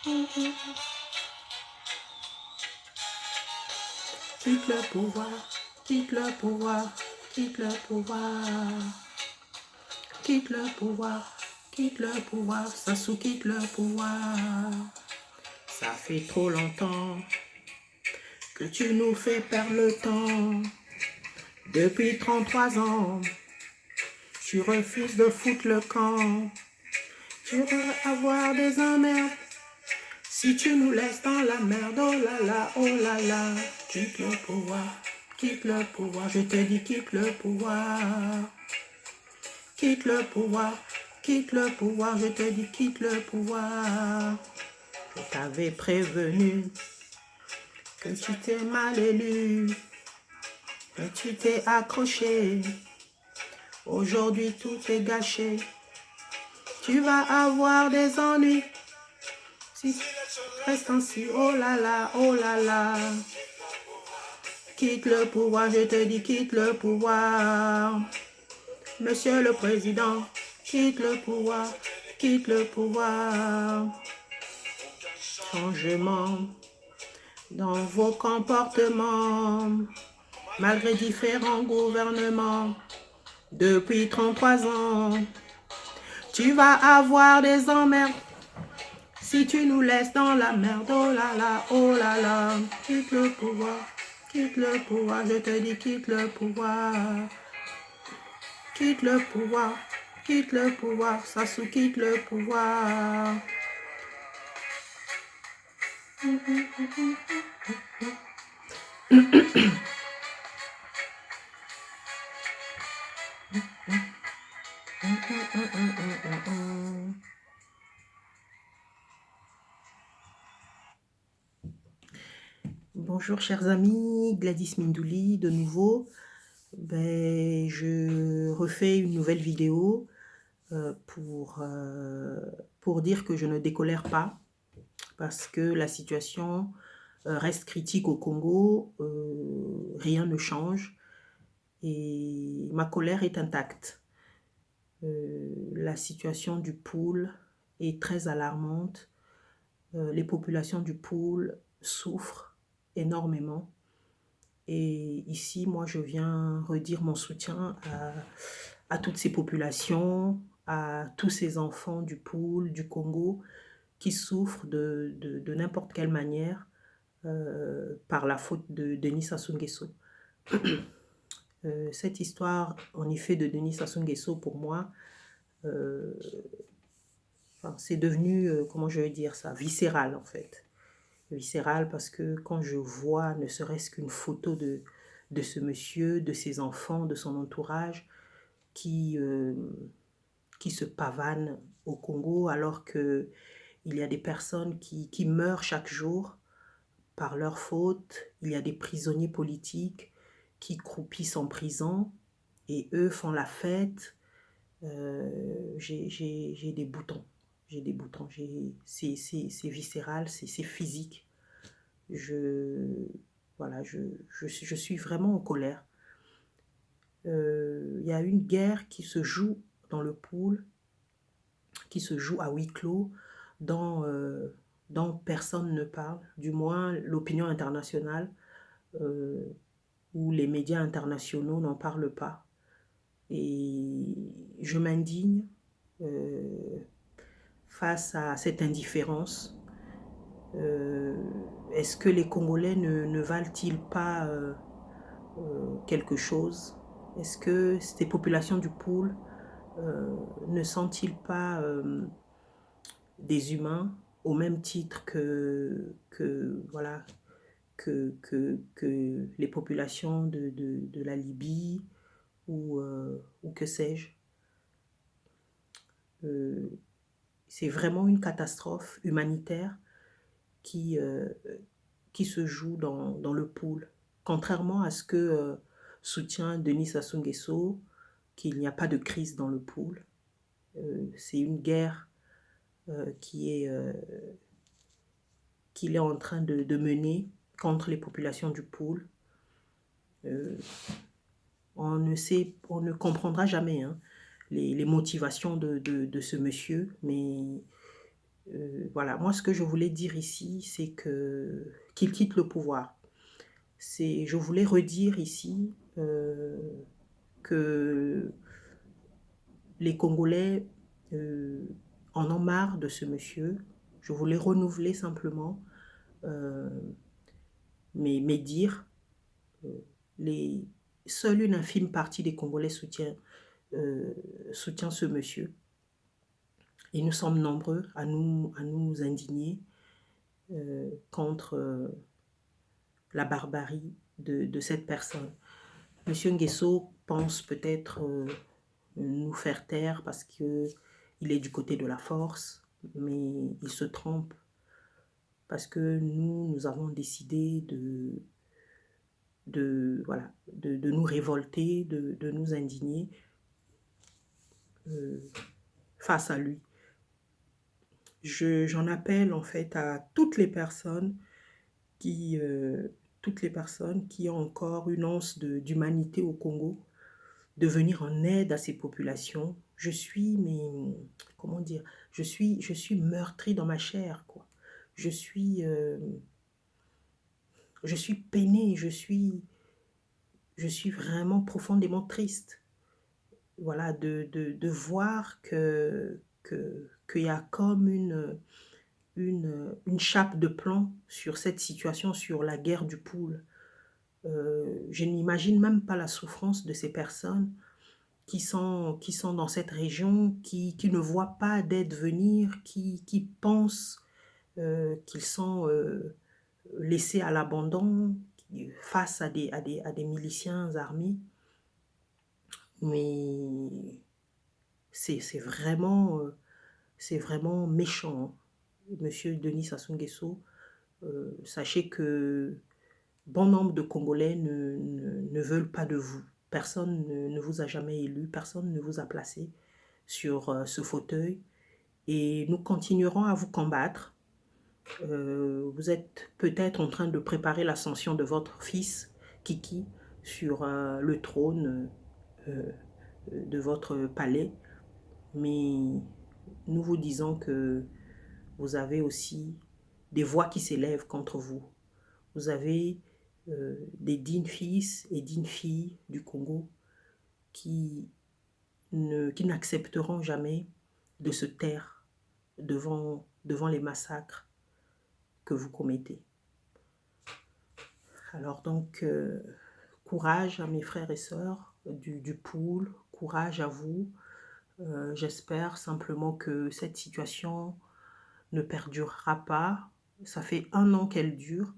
Quitte le pouvoir, quitte le pouvoir, quitte le pouvoir. Quitte le pouvoir, quitte le pouvoir, Sassou quitte le pouvoir. Ça fait trop longtemps que tu nous fais perdre le temps. Depuis 33 ans, tu refuses de foutre le camp. Tu veux avoir des emmerdes si tu nous laisses dans la merde. Oh là là, oh là là. Quitte le pouvoir, quitte le pouvoir. Je te dis quitte le pouvoir. Quitte le pouvoir, quitte le pouvoir. Je te dis quitte le pouvoir. Je t'avais prévenu que tu t'es mal élu, que tu t'es accroché. Aujourd'hui tout est gâché. Tu vas avoir des ennuis si tu restes ainsi. Oh là là, oh là là. Quitte le pouvoir, je te dis quitte le pouvoir. Monsieur le Président, quitte le pouvoir, quitte le pouvoir. Changement dans vos comportements, malgré différents gouvernements, depuis 33 ans. Tu vas avoir des emmerdes si tu nous laisses dans la merde. Oh là là, oh là là. Quitte le pouvoir, quitte le pouvoir. Je te dis quitte le pouvoir. Quitte le pouvoir, quitte le pouvoir. Sassou quitte le pouvoir. Bonjour chers amis, Gladys Mindouli de nouveau. Je refais une nouvelle vidéo pour dire que je ne décolère pas parce que la situation reste critique au Congo, rien ne change et ma colère est intacte. La situation du Pool est très alarmante. Les populations du Pool souffrent énormément. Et ici, moi, je viens redire mon soutien à toutes ces populations, à tous ces enfants du Pool, du Congo, qui souffrent de n'importe quelle manière par la faute de Denis Sassou Nguesso. Cette histoire, en effet, de Denis Sassou Nguesso, pour moi, c'est devenu, comment je vais dire ça, viscéral en fait. Viscéral parce que quand je vois ne serait-ce qu'une photo de ce monsieur, de ses enfants, de son entourage qui se pavanent au Congo alors qu'il y a des personnes qui meurent chaque jour par leur faute, il y a des prisonniers politiques qui croupissent en prison et eux font la fête, j'ai des boutons. J'ai des boutons, c'est viscéral, c'est physique. Voilà, je suis vraiment en colère. Il y a une guerre qui se joue dans le Pool, qui se joue à huis clos, dont personne ne parle, du moins l'opinion internationale ou les médias internationaux n'en parlent pas. Et je m'indigne face à cette indifférence. Est-ce que les Congolais ne valent-ils pas quelque chose? Est-ce que ces populations du Pool ne sont-ils pas des humains au même titre voilà, que les populations de la Libye ou que sais-je? C'est vraiment une catastrophe humanitaire qui se joue dans le Pool. Contrairement à ce que soutient Denis Sassou Nguesso, qu'il n'y a pas de crise dans le Pool. C'est une guerre qu'il est en train de mener contre les populations du Pool. On ne comprendra jamais les motivations de ce monsieur, mais Voilà, moi ce que je voulais dire ici, c'est que qu'il quitte le pouvoir. Je voulais redire ici que les Congolais en ont marre de ce monsieur. Je voulais renouveler simplement euh, mes dires. Euh, les, Seule une infime partie des Congolais euh, soutient ce monsieur. Et nous sommes nombreux à nous indigner contre la barbarie de cette personne. Monsieur Nguesso pense peut-être nous faire taire parce qu'il est du côté de la force, mais il se trompe parce que nous avons décidé voilà, de nous révolter, de nous indigner euh, face à lui. J'en appelle en fait à qui, euh, toutes les personnes qui ont encore une once d'humanité au Congo, de venir en aide à ces populations. Comment dire, je suis meurtrie dans ma chair, quoi. Je suis, euh, je suis peinée, je suis vraiment profondément triste. Voilà, de voir qu'il y a comme une chape de plomb sur cette situation, sur la guerre du poule. Je n'imagine même pas la souffrance de ces personnes qui sont dans cette région, qui ne voient pas d'aide venir, qui pensent qu'ils sont laissés à l'abandon face à des miliciens armés. Mais c'est vraiment méchant, hein. Monsieur Denis Sassou Nguesso, sachez que bon nombre de Congolais ne veulent pas de vous. Personne ne vous a jamais élu, personne ne vous a placé sur ce fauteuil. Et nous continuerons à vous combattre. Vous êtes peut-être en train de préparer l'ascension de votre fils, Kiki, sur le trône euh, de votre palais. Mais nous vous disons que vous avez aussi des voix qui s'élèvent contre vous. Vous avez des dignes fils et dignes filles du Congo qui qui n'accepteront jamais de se taire devant les massacres que vous commettez. Alors donc, courage à mes frères et sœurs du pool, courage à vous. J'espère simplement que cette situation ne perdurera pas. Ça fait 1 an qu'elle dure.